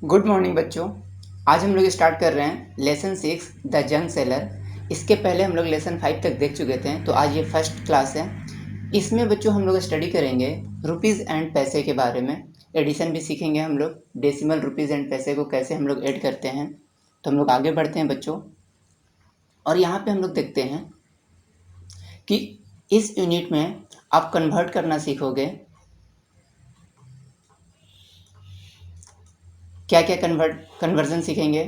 Good morning बच्चों। आज हम लोग स्टार्ट कर रहे हैं लेसन 6 द जंक सेलर। इसके पहले हम लोग लेसन 5 तक देख चुके थे, तो आज ये फर्स्ट क्लास है। इसमें बच्चों हम लोग स्टडी करेंगे रुपीज़ एंड पैसे के बारे में। एडिशन भी सीखेंगे हम लोग, डेसिमल रुपीज़ एंड पैसे को कैसे हम लोग ऐड करते हैं। तो हम लोग आगे बढ़ते हैं बच्चों, और यहाँ पे हम लोग देखते हैं कि इस यूनिट में आप कन्वर्ट करना सीखोगे। क्या क्या कन्वर्जन सीखेंगे।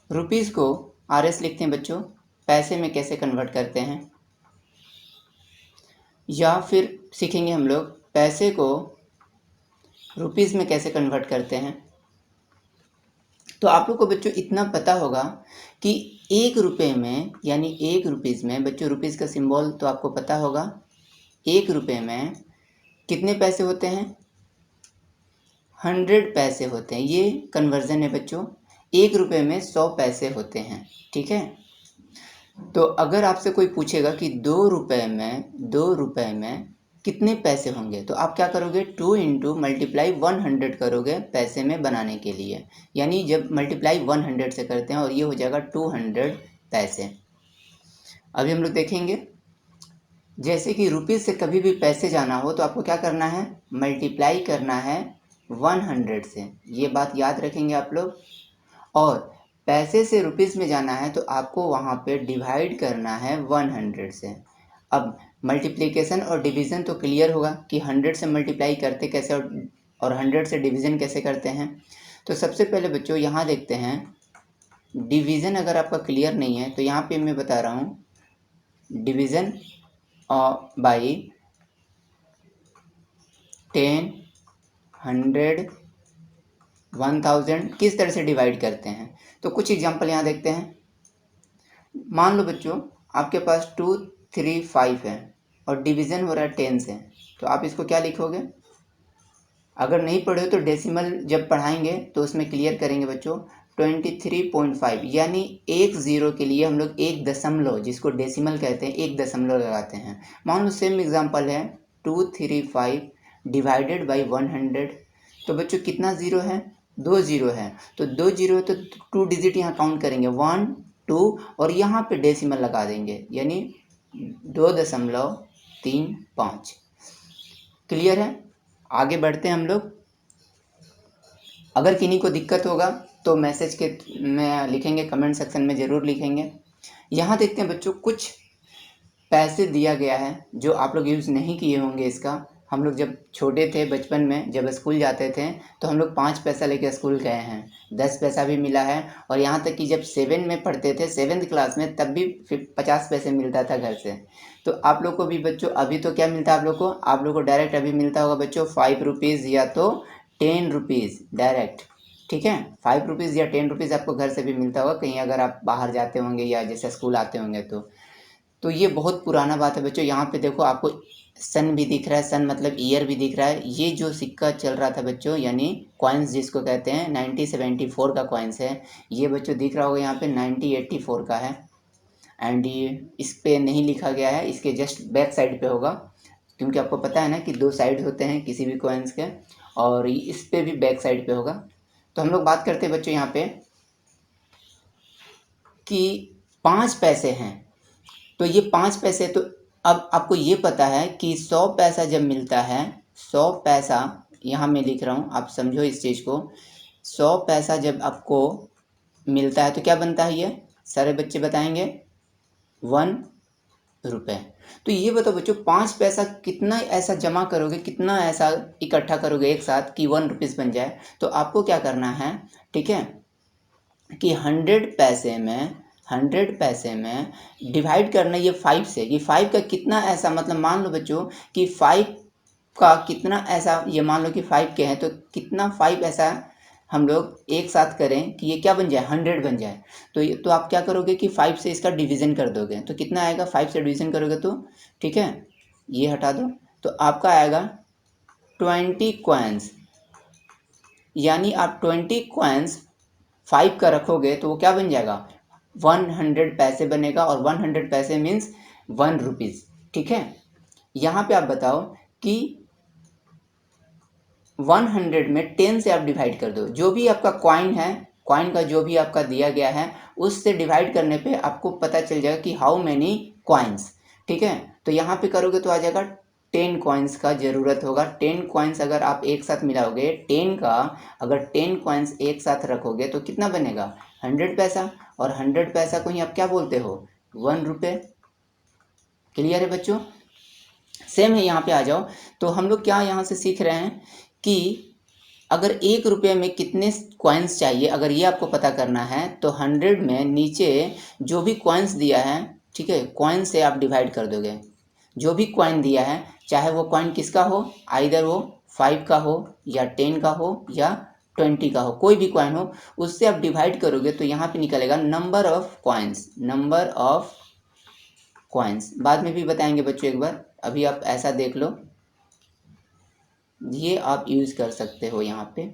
रुपीज़ को आरएस लिखते हैं बच्चों, पैसे में कैसे कन्वर्ट करते हैं। या फिर सीखेंगे हम लोग पैसे को रुपीज़ में कैसे कन्वर्ट करते हैं। तो आप लोग को बच्चों इतना पता होगा कि 1 रुपये में यानी 1 रुपीज़ में, बच्चों रुपीज़ का सिंबल तो आपको पता होगा। 1 रुपये में कितने पैसे होते हैं? 100 पैसे होते हैं। ये कन्वर्जन है बच्चों। 1 रुपये में 100 पैसे होते हैं, ठीक है। तो अगर आपसे कोई पूछेगा कि 2 रुपये में कितने पैसे होंगे, तो आप क्या करोगे? 2 इंटू मल्टीप्लाई 100 करोगे पैसे में बनाने के लिए। यानी जब मल्टीप्लाई 100 से करते हैं और ये हो जाएगा 200 पैसे। अभी हम लोग देखेंगे, जैसे कि रुपीज़ से कभी भी पैसे जाना हो तो आपको क्या करना है? मल्टीप्लाई करना है 100 से। ये बात याद रखेंगे आप लोग। और पैसे से रुपीज़ में जाना है तो आपको वहाँ पे डिवाइड करना है 100 से। अब मल्टीप्लिकेशन और डिवीज़न तो क्लियर होगा कि 100 से मल्टीप्लाई करते कैसे और 100 से डिवीज़न कैसे करते हैं। तो सबसे पहले बच्चों यहाँ देखते हैं, डिवीज़न अगर आपका क्लियर नहीं है तो यहाँ पे मैं बता रहा हूँ, डिवीज़न बाई 10, 100, 1000 किस तरह से डिवाइड करते हैं। तो कुछ एग्जांपल यहाँ देखते हैं। मान लो बच्चों आपके पास 2, 3, 5 है और डिवीज़न हो रहा है 10 से, तो आप इसको क्या लिखोगे? अगर नहीं पढ़े हो तो डेसिमल जब पढ़ाएंगे तो उसमें क्लियर करेंगे बच्चों। 23.5 यानी 10 के लिए हम लोग 1 दशमलव, जिसको डेसिमल कहते हैं, 1 दशमलव लगाते हैं। मान लो सेम एग्जांपल है 235 डिवाइडेड बाई 100। तो बच्चों कितना ज़ीरो है? 2 ज़ीरो है। तो 2 ज़ीरो तो 2 डिजिट यहाँ काउंट करेंगे, 1, 2 और यहाँ पे डेसिमल लगा देंगे, यानी 2.35। क्लियर है? आगे बढ़ते हैं हम लोग। अगर किन्हीं को दिक्कत होगा तो मैसेज के में लिखेंगे, कमेंट सेक्शन में ज़रूर लिखेंगे। यहाँ देखते हैं बच्चों, कुछ पैसे दिया गया है जो आप लोग यूज़ नहीं किए होंगे इसका। हम लोग जब छोटे थे, बचपन में जब स्कूल जाते थे तो हम लोग 5 पैसा लेके स्कूल गए हैं, 10 पैसा भी मिला है। और यहाँ तक कि जब 7 में पढ़ते थे, 7th क्लास में, तब भी 50 पैसे मिलता था घर से। तो आप लोग को भी बच्चों अभी तो क्या मिलता है आप लोग को? आप लोग को डायरेक्ट अभी मिलता होगा बच्चों 5 रुपीज़ या तो 10 रुपीज़ डायरेक्ट, ठीक है। 5 रुपीज़ या 10 रुपीज़ आपको घर से भी मिलता होगा कहीं, अगर आप बाहर जाते होंगे या जैसे स्कूल आते होंगे तो ये बहुत पुराना बात है बच्चों। यहाँ पे देखो आपको सन भी दिख रहा है, सन मतलब ईयर भी दिख रहा है। ये जो सिक्का चल रहा था बच्चों, यानी कॉइन्स जिसको कहते हैं, 1974 का कॉइन्स है। ये बच्चों दिख रहा होगा यहाँ पे 1984 का है। एंड ये इस पे नहीं लिखा गया है, इसके जस्ट बैक साइड पे होगा, क्योंकि आपको पता है ना कि 2 साइड होते हैं किसी भी कॉइन्स के, और इस पे भी बैक साइड पे होगा। तो हम लोग बात करते हैं बच्चों यहाँ पे कि 5 पैसे हैं। तो ये 5 पैसे, तो अब आपको ये पता है कि 100 पैसा जब मिलता है, 100 पैसा यहाँ मैं लिख रहा हूँ, आप समझो इस चीज़ को। 100 पैसा जब आपको मिलता है तो क्या बनता है? ये सारे बच्चे बताएंगे, 1 रुपये। तो ये बताओ बच्चों, 5 पैसा कितना ऐसा जमा करोगे, कितना ऐसा इकट्ठा करोगे एक साथ कि 1 रुपीज़ बन जाए। तो आपको क्या करना है, ठीक है, कि 100 पैसे में डिवाइड करना ये 5 से। ये 5 का कितना ऐसा, मतलब मान लो बच्चों कि 5 का कितना ऐसा, ये मान लो कि 5 के हैं तो कितना 5 ऐसा हम लोग एक साथ करें कि ये क्या बन जाए, 100 बन जाए। तो आप क्या करोगे कि 5 से इसका डिवीज़न कर दोगे तो कितना आएगा? 5 से डिवीज़न करोगे तो, ठीक है, ये हटा दो तो आपका आएगा 20 कॉइन्स। यानी आप 20 कॉइन्स 5 का रखोगे तो वो क्या बन जाएगा? 100 पैसे बनेगा, और 100 पैसे मीन्स 1 रुपीज़, ठीक है। यहाँ पे आप बताओ कि 100 में 10 से आप डिवाइड कर दो। जो भी आपका कॉइन है, कॉइन का जो भी आपका दिया गया है उससे डिवाइड करने पे आपको पता चल जाएगा कि हाउ मैनी कॉइन्स। ठीक है, तो यहाँ पे करोगे तो आ जाएगा 10 कॉइन्स का ज़रूरत होगा। 10 कॉइन्स अगर आप एक साथ मिलाओगे, 10 का अगर 10 कॉइन्स एक साथ रखोगे तो कितना बनेगा? 100 पैसा। और 100 पैसा को ही आप क्या बोलते हो? 1 रुपये। क्लियर है बच्चों? सेम है, यहाँ पे आ जाओ। तो हम लोग क्या यहाँ से सीख रहे हैं कि अगर 1 रुपये में कितने कॉइन्स चाहिए, अगर ये आपको पता करना है तो 100 में नीचे जो भी कॉइन्स दिया है, ठीक है, कॉइन से आप डिवाइड कर दोगे। जो भी कॉइन दिया है, चाहे वो कॉइन किसका हो, आइदर वो 5 का हो या 10 का हो या 20 का हो, कोई भी कॉइन हो, उससे आप डिवाइड करोगे तो यहाँ पे निकलेगा number of coins. Number of coins बाद में भी बताएंगे बच्चों एक बार, अभी आप ऐसा देख लो, ये आप यूज़ कर सकते हो। यहाँ पे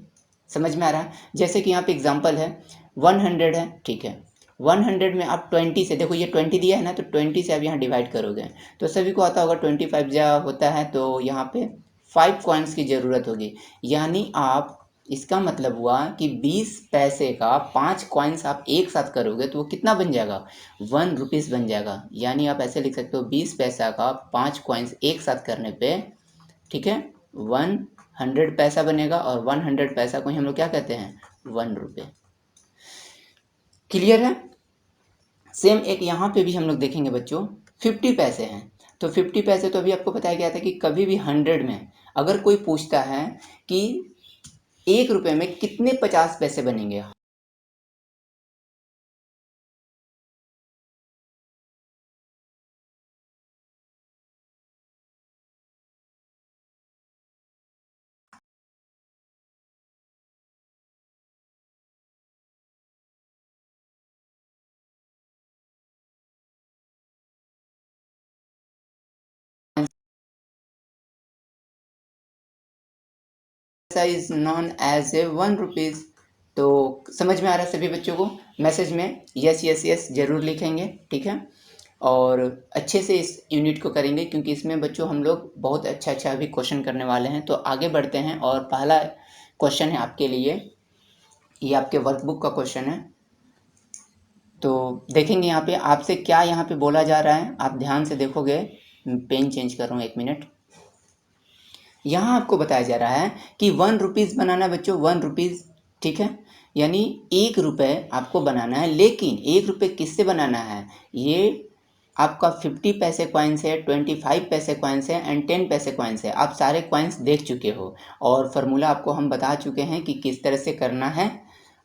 समझ में आ रहा है? जैसे कि यहाँ पे एग्जांपल है 100 है, ठीक है, 100 में आप 20 से, देखो ये 20 दिया है ना, तो 20 से आप यहाँ डिवाइड करोगे तो सभी को आता होगा 25 जा होता है, तो यहाँ पे 5 कॉइन्स की ज़रूरत होगी। यानी आप, इसका मतलब हुआ कि 20 पैसे का 5 कॉइन्स आप एक साथ करोगे तो वो कितना बन जाएगा? 1 रुपीज़ बन जाएगा। यानी आप ऐसे लिख सकते हो 20 पैसा का 5 कॉइन्स एक साथ करने पे, ठीक है, 100 पैसा बनेगा। और 100 पैसा को ही हम लोग क्या कहते हैं? 1 रुपये। क्लियर है? सेम एक यहाँ पे भी हम लोग देखेंगे बच्चों, 50 पैसे हैं। तो 50 पैसे तो अभी आपको बताया गया था कि कभी भी 100 में अगर कोई पूछता है कि 1 रुपये में कितने 50 पैसे बनेंगे, पैसा is known as a 1 rupees. तो समझ में आ रहा है सभी बच्चों को? मैसेज में यस यस यस जरूर लिखेंगे, ठीक है, और अच्छे से इस यूनिट को करेंगे क्योंकि इसमें बच्चों हम लोग बहुत अच्छा अच्छा अभी क्वेश्चन करने वाले हैं। तो आगे बढ़ते हैं और पहला क्वेश्चन है आपके लिए, ये आपके वर्कबुक का क्वेश्चन है। तो देखेंगे यहाँ पे आपसे क्या यहाँ पे बोला जा रहा है, आप ध्यान से देखोगे। पेन चेंज कर रहा हूँ, 1 मिनट। यहाँ आपको बताया जा रहा है कि 1 रुपीज़ बनाना बच्चों, 1 रुपीज़, ठीक है, यानी 1 रुपये आपको बनाना है। लेकिन 1 रुपये किससे बनाना है? ये आपका 50 पैसे कॉइन्स है, 25 पैसे कॉइन्स है एंड 10 पैसे कॉइन्स है। आप सारे कॉइन्स देख चुके हो और फार्मूला आपको हम बता चुके हैं कि किस तरह से करना है।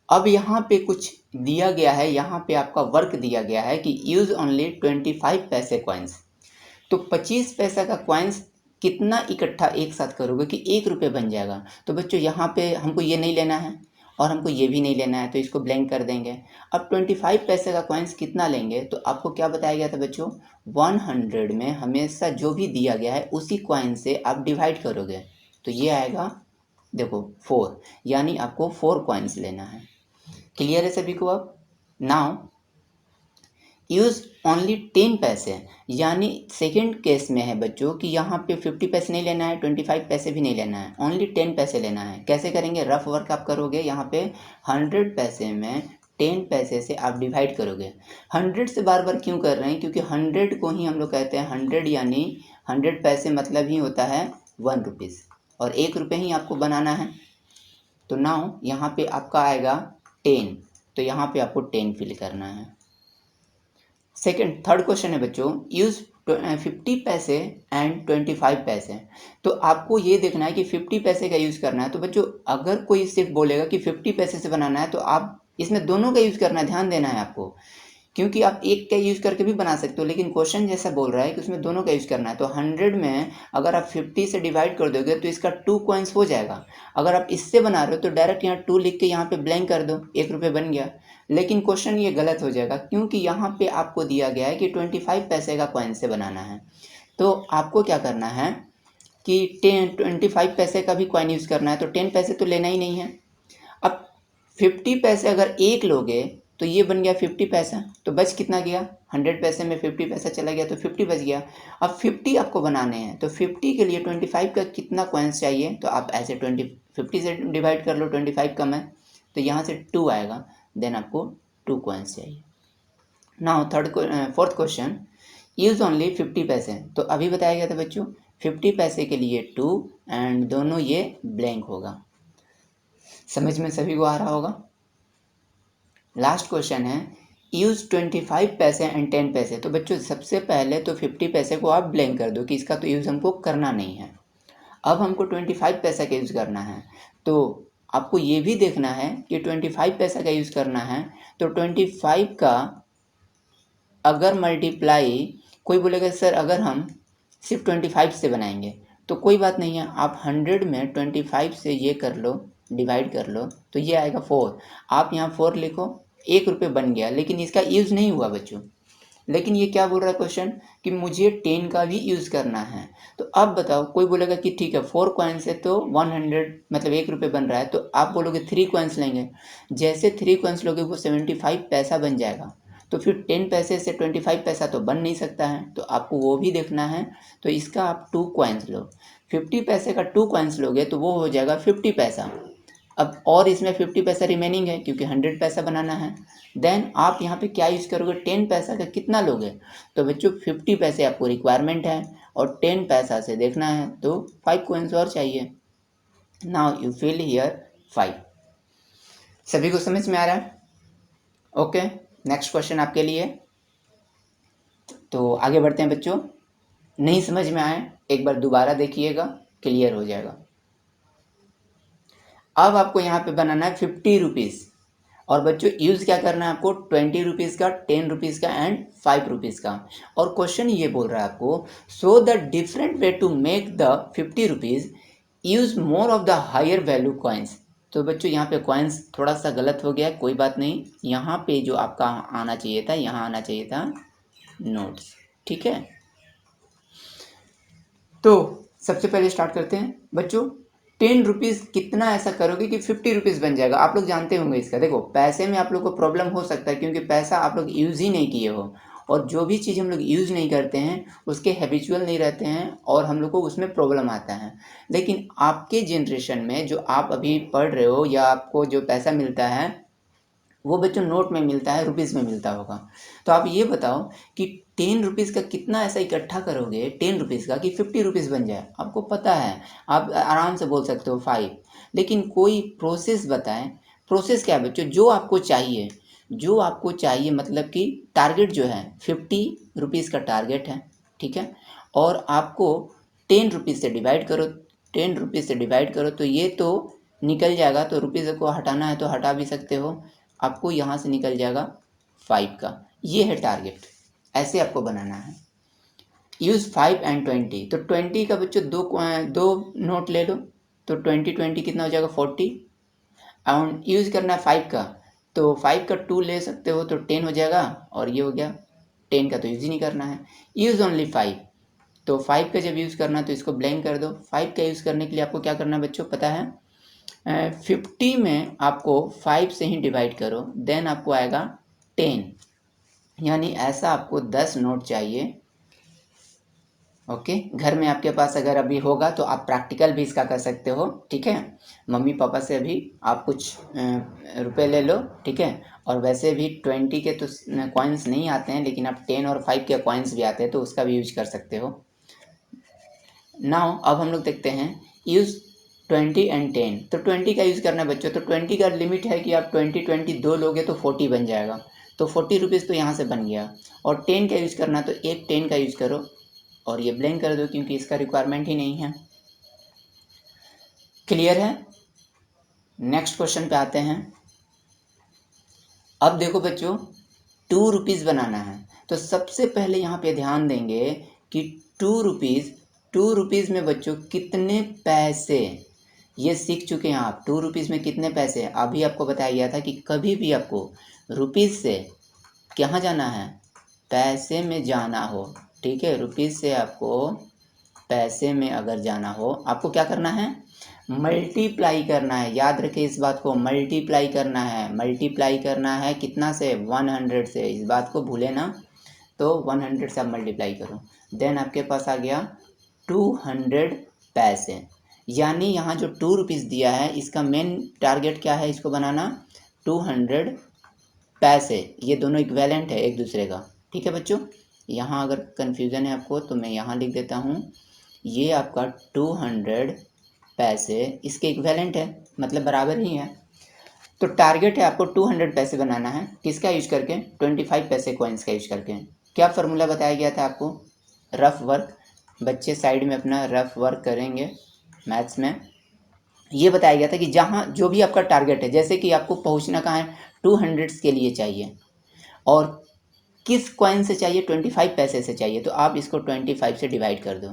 अब यहाँ पे कुछ दिया गया है, यहाँ पे आपका वर्क दिया गया है कि यूज़ ओनली 25 पैसे कॉइन्स। तो 25 पैसा का कॉइन्स कितना इकट्ठा एक साथ करोगे कि 1 रुपये बन जाएगा? तो बच्चों यहाँ पे हमको ये नहीं लेना है और हमको ये भी नहीं लेना है, तो इसको ब्लैंक कर देंगे। अब 25 पैसे का कॉइन्स कितना लेंगे? तो आपको क्या बताया गया था बच्चों? 100 में हमेशा जो भी दिया गया है उसी कॉइन से आप डिवाइड करोगे तो ये आएगा, देखो 4, यानी आपको 4 कॉइन्स लेना है। क्लियर है सभी को? अब नाउ यूज़ ओनली 10 पैसे, यानी सेकेंड केस में है बच्चों कि यहाँ पे 50 पैसे नहीं लेना है, 25 पैसे भी नहीं लेना है, ओनली 10 पैसे लेना है। कैसे करेंगे? रफ वर्क आप करोगे, यहाँ पे 100 पैसे में 10 पैसे से आप डिवाइड करोगे। 100 से बार बार क्यों कर रहे हैं? क्योंकि 100 को ही हम लोग कहते हैं 100, यानी 100 पैसे मतलब ही होता है 1 रुपीज़, और 1 रुपये ही आपको बनाना है। तो नाउ यहाँ पे आपका आएगा 10, तो यहाँ पे आपको 10 फिल करना है। सेकेंड, थर्ड क्वेश्चन है बच्चों, यूज़ 50 पैसे एंड 25 पैसे। तो आपको ये देखना है कि 50 पैसे का यूज़ करना है। तो बच्चों अगर कोई सिर्फ बोलेगा कि 50 पैसे से बनाना है तो आप इसमें दोनों का यूज़ करना है, ध्यान देना है आपको, क्योंकि आप एक का यूज़ करके भी बना सकते हो, लेकिन क्वेश्चन जैसा बोल रहा है कि उसमें दोनों का यूज़ करना है। तो 100 में अगर आप 50 से डिवाइड कर दोगे तो इसका 2 कॉइन्स हो जाएगा। अगर आप इससे बना रहे हो तो डायरेक्ट यहाँ 2 लिख के यहाँ पे ब्लैंक कर दो, 1 रुपये बन गया। लेकिन क्वेश्चन ये गलत हो जाएगा क्योंकि यहाँ पे आपको दिया गया है कि 25 पैसे का कॉइन से बनाना है। तो आपको क्या करना है कि 25 पैसे का भी कॉइन यूज़ करना है, तो 10 पैसे तो लेना ही नहीं है। अब 50 पैसे अगर एक लोगे तो ये बन गया 50 पैसा। तो बच कितना गया, 100 पैसे में 50 पैसा चला गया तो 50 बच गया। अब 50 आपको बनाने हैं, तो 50 के लिए 25 का कितना कॉइन्स चाहिए, तो आप ऐसे 50 से डिवाइड कर लो, 25 कम है तो यहाँ से 2 आएगा, देन आपको 2 कॉइन्स चाहिए। Now fourth question, use only 50 पैसे। तो अभी बताया गया था बच्चों 50 पैसे के लिए 2 एंड दोनों ये ब्लैंक होगा। समझ में सभी को आ रहा होगा। लास्ट क्वेश्चन है, यूज 25 पैसे एंड 10 पैसे। तो बच्चों सबसे पहले तो 50 पैसे को आप ब्लैंक कर दो कि इसका तो यूज़ हमको करना नहीं है। अब हमको 25 पैसा का यूज़ करना है, तो आपको ये भी देखना है कि 25 पैसा का यूज़ करना है, तो 25 का अगर मल्टीप्लाई, कोई बोलेगा सर अगर हम सिर्फ 25 से बनाएंगे, तो कोई बात नहीं है, आप 100 में 25 से ये कर लो, डिवाइड कर लो, तो ये आएगा 4। आप यहाँ 4 लिखो, 1 रुपये बन गया, लेकिन इसका यूज़ नहीं हुआ बच्चों। लेकिन ये क्या बोल रहा है क्वेश्चन कि मुझे 10 का भी यूज़ करना है। तो अब बताओ, कोई बोलेगा कि ठीक है 4 कॉइन्स है तो 100 मतलब 1 रुपये बन रहा है, तो आप बोलोगे 3 कॉइन्स लेंगे। जैसे 3 कॉइन्स लोगे वो 75 पैसा बन जाएगा। तो फिर 10 पैसे से 25 पैसा तो बन नहीं सकता है, तो आपको वो भी देखना है। तो इसका आप 2 कॉइन्स लो, 50 पैसे का 2 कॉइन्स लोगे तो वो हो जाएगा 50 पैसा। अब और इसमें 50 पैसा रिमेनिंग है क्योंकि 100 पैसा बनाना है। देन आप यहाँ पे क्या यूज़ करोगे, 10 पैसा का कितना लोगे, तो बच्चों 50 पैसे आपको रिक्वायरमेंट है और 10 पैसा से देखना है तो 5 कॉइन्स और चाहिए। Now you fill here 5। सभी को समझ में आ रहा है? ओके, नेक्स्ट क्वेश्चन आपके लिए। तो आगे बढ़ते हैं बच्चों। नहीं समझ में आए एक बार दोबारा देखिएगा, क्लियर हो जाएगा। अब आपको यहाँ पे बनाना है 50 रुपीज़, और बच्चों यूज़ क्या करना है आपको, 20 रुपीज़ का, 10 रुपीज़ का एंड 5 रुपीज़ का। और क्वेश्चन ये बोल रहा है आपको, so the different way to make the 50 rupees, use more of the higher value coins. तो बच्चों यहाँ पे कॉइन्स थोड़ा सा गलत हो गया, कोई बात नहीं, यहाँ पे जो आपका आना चाहिए था, यहाँ आना चाहिए था नोट्स, ठीक है। तो सबसे पहले स्टार्ट करते हैं बच्चों। 10 रुपीज़ कितना ऐसा करोगे कि 50 रुपीज़ बन जाएगा, आप लोग जानते होंगे इसका। देखो पैसे में आप लोग को प्रॉब्लम हो सकता है क्योंकि पैसा आप लोग यूज़ ही नहीं किए हो, और जो भी चीज़ हम लोग यूज़ नहीं करते हैं उसके हैबिचुअल नहीं रहते हैं और हम लोग को उसमें प्रॉब्लम आता है। लेकिन आपके जनरेशन में जो आप अभी पढ़ रहे हो या आपको जो पैसा मिलता है वो बच्चों नोट में मिलता है, रुपीज़ में मिलता होगा। तो आप ये बताओ कि 10 रुपीज़ का कितना ऐसा इकट्ठा करोगे 10 रुपीज़ का कि 50 रुपीज़ बन जाए। आपको पता है, आप आराम से बोल सकते हो 5, लेकिन कोई प्रोसेस बताएं। प्रोसेस क्या है बच्चों, जो आपको चाहिए, जो आपको चाहिए, मतलब कि टारगेट जो है 50 रुपीज़ का टारगेट है, ठीक है। और आपको 10 रुपीज़ से डिवाइड करो, 10 रुपीज़ से डिवाइड करो तो ये तो निकल जाएगा, तो रुपीज़ को हटाना है तो हटा भी सकते हो, आपको यहाँ से निकल जाएगा 5 का। ये है टारगेट, ऐसे आपको बनाना है। Use 5 and 20। तो 20 का बच्चों दो नोट ले लो, तो 20 कितना हो जाएगा 40। और यूज़ करना है 5 का, तो 5 का 2 ले सकते हो तो 10 हो जाएगा, और ये हो गया 10 का तो यूज़ ही नहीं करना है। यूज़ ओनली 5, तो 5 का जब यूज़ करना है तो इसको ब्लैंक कर दो। 5 का यूज़ करने के लिए आपको क्या करना है बच्चों, पता है, 50 में आपको 5 से ही डिवाइड करो, देन आपको आएगा 10, यानी ऐसा आपको 10 नोट चाहिए। ओके, घर में आपके पास अगर अभी होगा तो आप प्रैक्टिकल भी इसका कर सकते हो, ठीक है। मम्मी पापा से अभी आप कुछ रुपए ले लो, ठीक है। और वैसे भी 20 के तो कॉइन्स नहीं आते हैं, लेकिन आप 10 और 5 के कॉइन्स भी आते हैं, तो उसका भी यूज कर सकते हो। नाउ अब हम लोग देखते हैं यूज़ 20 एंड 10। तो 20 का यूज़ करना है बच्चों, तो 20 का लिमिट है कि आप 20 दो लोगे तो 40 बन जाएगा, तो 40 रुपीज़ तो यहाँ से बन गया। और 10 का यूज़ करना तो एक 10 का यूज़ करो और ये ब्लैंक कर दो क्योंकि इसका रिक्वायरमेंट ही नहीं है। क्लियर है? नेक्स्ट क्वेश्चन पे आते हैं। अब देखो बच्चों 2 रुपीज़ बनाना है, तो सबसे पहले यहाँ पे ध्यान देंगे कि 2 रुपीज़ में बच्चों कितने पैसे, ये सीख चुके हैं आप। 2 रुपीज़ में कितने पैसे, अभी आपको बताया गया था कि कभी भी आपको रुपीज़ से कहाँ जाना है, पैसे में जाना हो, ठीक है। रुपीज़ से आपको पैसे में अगर जाना हो, आपको क्या करना है, मल्टीप्लाई करना है, याद रखिए इस बात को, मल्टीप्लाई करना है, मल्टीप्लाई करना है कितना से, 100 से, इस बात को भूले ना, तो 100 से आप मल्टीप्लाई करो, देन आपके पास आ गया 200 पैसे। यानी यहाँ जो 2 रुपीज़ दिया है इसका मेन टारगेट क्या है, इसको बनाना 200 पैसे, ये दोनों इक्विवेलेंट है एक दूसरे का, ठीक है बच्चों। यहाँ अगर कन्फ्यूज़न है आपको तो मैं यहाँ लिख देता हूँ, ये आपका 200 पैसे इसके इक्विवेलेंट है, मतलब बराबर ही है। तो टारगेट है आपको 200 पैसे बनाना है, किसका यूज करके, 25 पैसे कॉइन्स का यूज करके। क्या फार्मूला बताया गया था आपको, रफ वर्क, बच्चे साइड में अपना रफ वर्क करेंगे मैथ्स में। ये बताया गया था कि जहाँ जो भी आपका टारगेट है, जैसे कि आपको पहुँचना कहाँ है, 200 के लिए चाहिए, और किस कॉइन से चाहिए, 25 पैसे से चाहिए, तो आप इसको 25 से डिवाइड कर दो।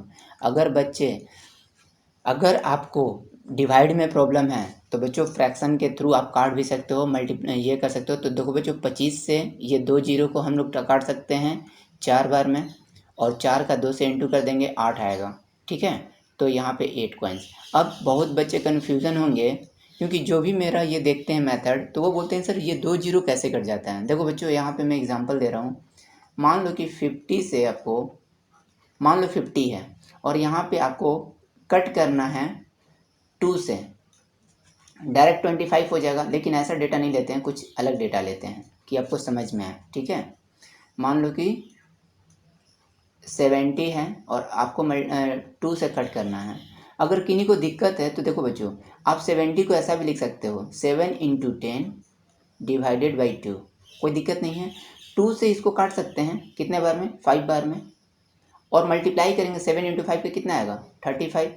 अगर आपको डिवाइड में प्रॉब्लम है तो बच्चों फ्रैक्शन के थ्रू आप काट भी सकते हो, ये कर सकते हो। तो देखो बच्चों 25 से ये 2 जीरो को हम लोग काट सकते हैं 4 बार में, और 4 का 2 से इंटू कर देंगे 8 आएगा, ठीक है। तो यहाँ पे 8 कॉइन्स। अब बहुत बच्चे कन्फ्यूज़न होंगे, क्योंकि जो भी मेरा ये देखते हैं मेथड, तो वो बोलते हैं सर ये 2 जीरो कैसे कट जाता है। देखो बच्चों यहाँ पे मैं एग्जांपल दे रहा हूँ, मान लो कि 50 से आपको, मान लो 50 है और यहाँ पे आपको कट करना है 2 से, डायरेक्ट 25 हो जाएगा, लेकिन ऐसा डेटा नहीं लेते हैं, कुछ अलग डेटा लेते हैं कि आपको समझ में आए, ठीक है। मान लो कि 70 है और आपको 2 से कट करना है। अगर किन्हीं को दिक्कत है तो देखो बच्चों, आप 70 को ऐसा भी लिख सकते हो, 7 इंटू 10 डिवाइडेड बाई 2, कोई दिक्कत नहीं है। 2 से इसको काट सकते हैं कितने बार में, 5 बार में, और मल्टीप्लाई करेंगे 7 इंटू 5 पे कितना आएगा, 35।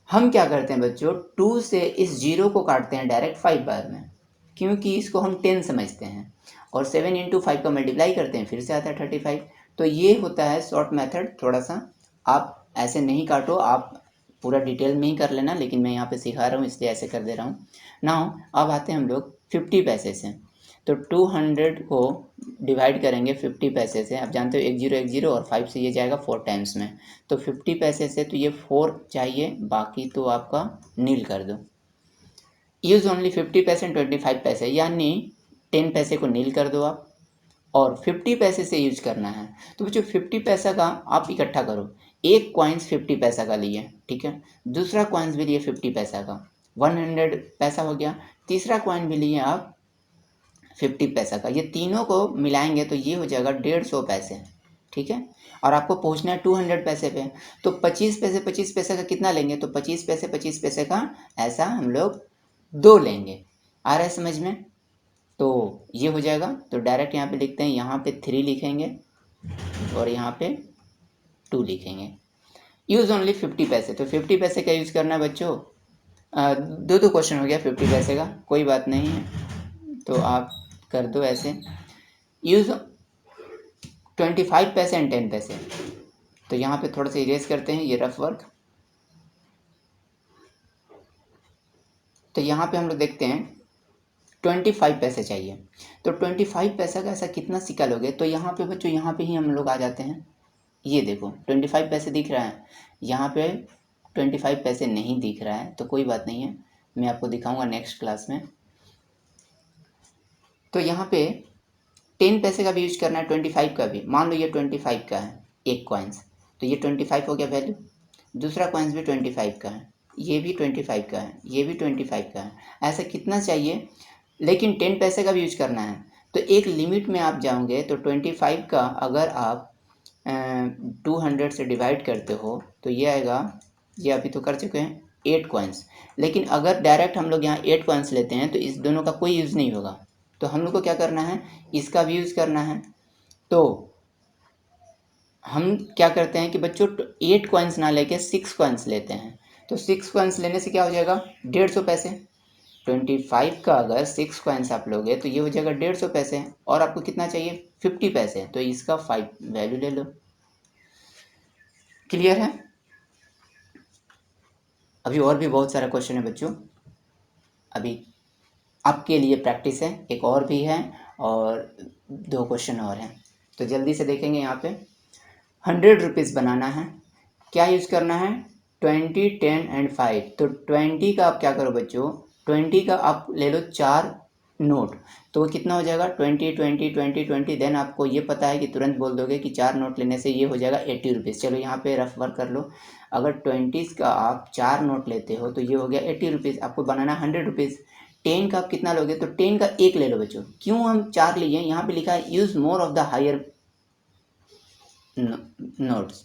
हम क्या करते हैं बच्चों, 2 से इस जीरो को काटते हैं डायरेक्ट 5 बार में, क्योंकि इसको हम 10 समझते हैं, और 7 इंटू 5 का मल्टीप्लाई करते हैं, फिर से आता है 35। तो ये होता है शॉर्ट मेथड। थोड़ा सा आप ऐसे नहीं काटो, आप पूरा डिटेल में ही कर लेना, लेकिन मैं यहाँ पे सिखा रहा हूँ इसलिए ऐसे कर दे रहा हूँ। नाउ अब आते हैं हम लोग 50 पैसे से। तो 200 को डिवाइड करेंगे 50 पैसे से, आप जानते हो 1 0 और 5 से ये जाएगा 4 टाइम्स में, तो 50 पैसे से तो ये 4 चाहिए, बाकी तो आपका नील कर दो। यूज़ ओनली 50 पैसे 25 पैसे, यानी 10 पैसे को नील कर दो आप, और 50 पैसे से यूज करना है। तो बच्चों 50 पैसा का आप इकट्ठा करो, एक कॉइन्स 50 पैसा का लिए, ठीक है, दूसरा कॉइन्स भी लिए 50 पैसा का, 100 पैसा हो गया, तीसरा कॉइन भी लिए आप 50 पैसा का, ये तीनों को मिलाएंगे तो ये हो जाएगा 150 पैसे, ठीक है। और आपको पहुंचना है 200 पैसे पे, तो 25 पैसे का कितना लेंगे, तो 25 पैसे का ऐसा हम लोग 2 लेंगे। आ रहा है समझ में, तो ये हो जाएगा। तो डायरेक्ट यहाँ पे लिखते हैं, यहाँ पे 3 लिखेंगे और यहाँ पे 2 लिखेंगे। यूज़ ओनली 50 पैसे, तो 50 पैसे का यूज़ करना है बच्चों। दो क्वेश्चन हो गया 50 पैसे का, कोई बात नहीं है, तो आप कर दो ऐसे। यूज़ 25 पैसे एंड 10 पैसे, तो यहाँ पे थोड़ा सा इरेज करते हैं ये रफ वर्क। तो यहाँ पे हम लोग देखते हैं 25 पैसे चाहिए, तो 25 पैसा का ऐसा कितना सिक्का लोगे, तो यहाँ पे बच्चों यहाँ पे ही हम लोग आ जाते हैं। ये देखो 25 पैसे दिख रहा है, यहाँ पे 25 पैसे नहीं दिख रहा है, तो कोई बात नहीं है, मैं आपको दिखाऊंगा नेक्स्ट क्लास में। तो यहाँ पे 10 पैसे का भी यूज करना है, 25 का भी। मान लो ये 25 का है एक कॉइन्स, तो ये 25 हो गया वैल्यू, दूसरा कॉइन्स भी 25 का है, ये भी 25 का है, ये भी 25 का है, ऐसा कितना चाहिए, लेकिन 10 पैसे का भी यूज करना है। तो एक लिमिट में आप जाओगे, तो 25 का अगर आप 200 से डिवाइड करते हो तो ये आएगा, ये अभी तो कर चुके हैं 8 कॉइन्स, लेकिन अगर डायरेक्ट हम लोग यहाँ 8 कॉइन्स लेते हैं तो इस दोनों का कोई यूज़ नहीं होगा, तो हम लोग को क्या करना है, इसका भी यूज़ करना है। तो हम क्या करते हैं कि बच्चों 8 कॉइन्स ना लेके 6 कॉइन्स लेते हैं, तो 6 कॉइन्स लेने से क्या हो जाएगा, 150 पैसे। 25 का अगर 6 कॉइन्स आप लोगे तो ये हो जाएगा 150 पैसे, और आपको कितना चाहिए, 50 पैसे, तो इसका 5 वैल्यू ले लो। क्लियर है। अभी और भी बहुत सारा क्वेश्चन है बच्चों, अभी आपके लिए प्रैक्टिस है, एक और भी है और 2 क्वेश्चन और हैं, तो जल्दी से देखेंगे। यहाँ पे 100 रुपीज़ बनाना है, क्या यूज़ करना है, 20, 10 एंड 5। तो 20 का आप क्या करो बच्चों, 20 का आप ले लो 4 नोट, तो वो कितना हो जाएगा 20, 20, 20, 20। देन आपको ये पता है कि तुरंत बोल दोगे कि 4 नोट लेने से ये हो जाएगा 80 रुपीज़। चलो यहाँ पे रफ वर्क कर लो। अगर 20 का आप 4 नोट लेते हो तो ये हो गया 80 रुपीज़। आपको बनाना 100 रुपीज़। 10 का आप कितना लोगे, तो 10 का एक ले लो बच्चों। क्यों हम 4 लिए, यहाँ पे लिखा है use more of the higher notes,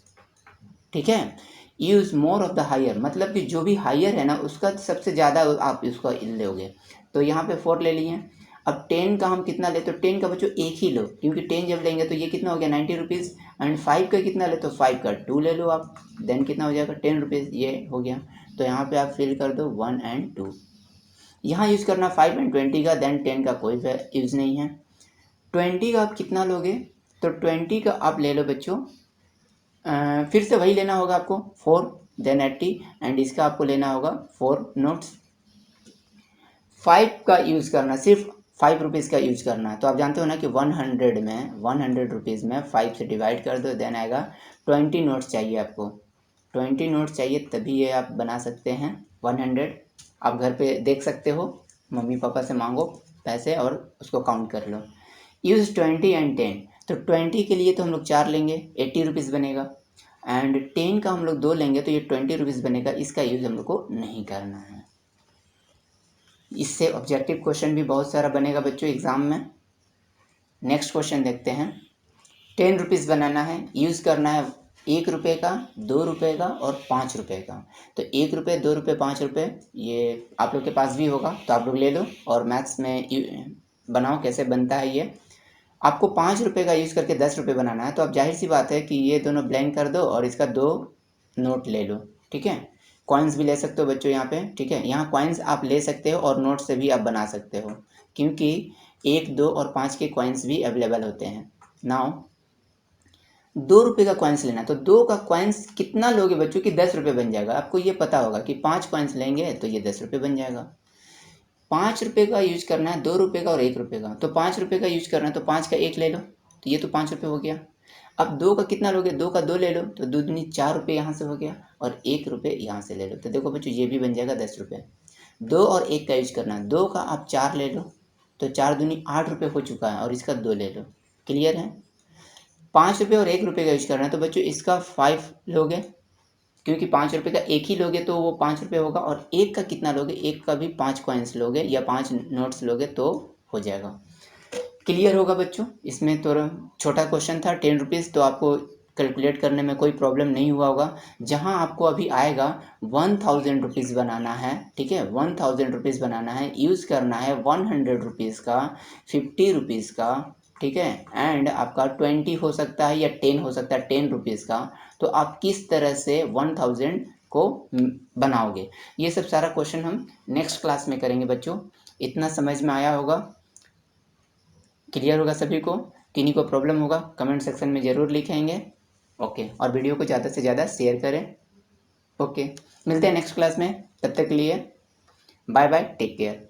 ठीक है। Use more of the higher मतलब कि जो भी हायर है ना उसका सबसे ज़्यादा आप इसको लोगे। तो यहाँ पे 4 ले लिए। अब 10 का हम कितना लेते, तो 10 का बच्चों एक ही लो, क्योंकि 10 जब लेंगे तो ये कितना हो गया 90 रुपीज़। एंड 5 का कितना ले, तो 5 का 2 ले लो आप। देन कितना हो जाएगा 10 रुपीज़, ये हो गया। तो यहाँ पे आप फिल कर दो 1 एंड 2। यहाँ यूज़ करना 5 एंड 20 का। देन 10 का कोई यूज़ नहीं है। 20 का आप कितना लोगे, तो 20 का आप ले लो बच्चों, फिर से वही लेना होगा आपको 4, देन 80 एंड इसका आपको लेना होगा 4 नोट्स। 5 का यूज़ करना, सिर्फ 5 रुपीज़ का यूज़ करना है। तो आप जानते हो ना कि 100 रुपीज़ में 5 से डिवाइड कर दो, देन आएगा 20 नोट्स चाहिए आपको। 20 नोट्स चाहिए तभी ये आप बना सकते हैं 100। आप घर पे देख सकते हो, मम्मी पापा से मांगो पैसे और उसको काउंट कर लो। Use 20 and 10। तो 20 के लिए तो हम लोग 4 लेंगे, 80 रुपीज़ बनेगा। एंड 10 का हम लोग 2 लेंगे तो ये 20 रुपीज़ बनेगा। इसका यूज़ हम लोग को नहीं करना है। इससे ऑब्जेक्टिव क्वेश्चन भी बहुत सारा बनेगा बच्चों एग्ज़ाम में। नेक्स्ट क्वेश्चन देखते हैं। 10 रुपीज़ बनाना है, यूज़ करना है 1 रुपये का, 2 रुपये का और 5 रुपये का। तो 1 रुपये, 2 रुपये, 5 रुपये ये आप लोग के पास भी होगा तो आप लोग ले लो और मैथ्स में बनाओ कैसे बनता है ये। आपको 5 रुपये का यूज़ करके 10 रुपये बनाना है, तो अब जाहिर सी बात है कि ये दोनों ब्लैंक कर दो और इसका 2 नोट ले लो, ठीक है। कॉइन्स भी ले सकते हो बच्चों यहाँ पे, ठीक है। यहाँ कॉइन्स आप ले सकते हो और नोट से भी आप बना सकते हो, क्योंकि 1, 2 और 5 के कॉइन्स भी अवेलेबल होते हैं। नाउ 2 रुपये का कॉइन्स लेना, तो 2 का कॉइन्स कितना लोगे बच्चों कि 10 रुपये बन जाएगा। आपको ये पता होगा कि 5 कॉइन्स लेंगे तो ये 10 रुपये बन जाएगा। 5 रुपये का यूज करना है, 2 रुपये का और 1 रुपये का। तो 5 रुपये का यूज करना है तो 5 का 1 ले लो, तो ये तो 5 रुपये हो गया। अब 2 का कितना लोगे, 2 का 2 ले लो, तो 2 दूनी 4 रुपये यहाँ से हो गया और 1 रुपये यहाँ से ले लो। तो देखो बच्चों ये भी बन जाएगा 10 रुपये। 2 और 1 का यूज करना है, 2 का आप 4 ले लो, तो 4 दूनी 8 रुपये हो चुका है और इसका 2 ले लो। क्लियर है। 5 रुपये और 1 रुपये का यूज करना है, तो बच्चों इसका 5 लोगे, क्योंकि 5 रुपये का एक ही लोगे तो वो 5 रुपये होगा। और 1 का कितना लोगे, 1 का भी 5 कॉइन्स लोगे या 5 नोट्स लोगे तो हो जाएगा। क्लियर होगा बच्चों। इसमें तो छोटा क्वेश्चन था 10 रुपीज़, तो आपको कैलकुलेट करने में कोई प्रॉब्लम नहीं हुआ होगा। जहाँ आपको अभी आएगा 1000 रुपीज़ बनाना है, ठीक है, 1000 रुपीज़ बनाना है, यूज़ करना है 100 रुपीज़ का, 50 रुपीज़ का, ठीक है, एंड आपका 20 हो सकता है या 10 हो सकता है, 10 रुपीज़ का। तो आप किस तरह से 1000 को बनाओगे, ये सब सारा क्वेश्चन हम नेक्स्ट क्लास में करेंगे बच्चों। इतना समझ में आया होगा, क्लियर होगा सभी को। किन्हीं को प्रॉब्लम होगा कमेंट सेक्शन में ज़रूर लिखेंगे। ओके, और वीडियो को ज़्यादा से ज़्यादा शेयर करें। ओके, मिलते हैं नेक्स्ट क्लास में, तब तक के लिए बाय बाय, टेक केयर।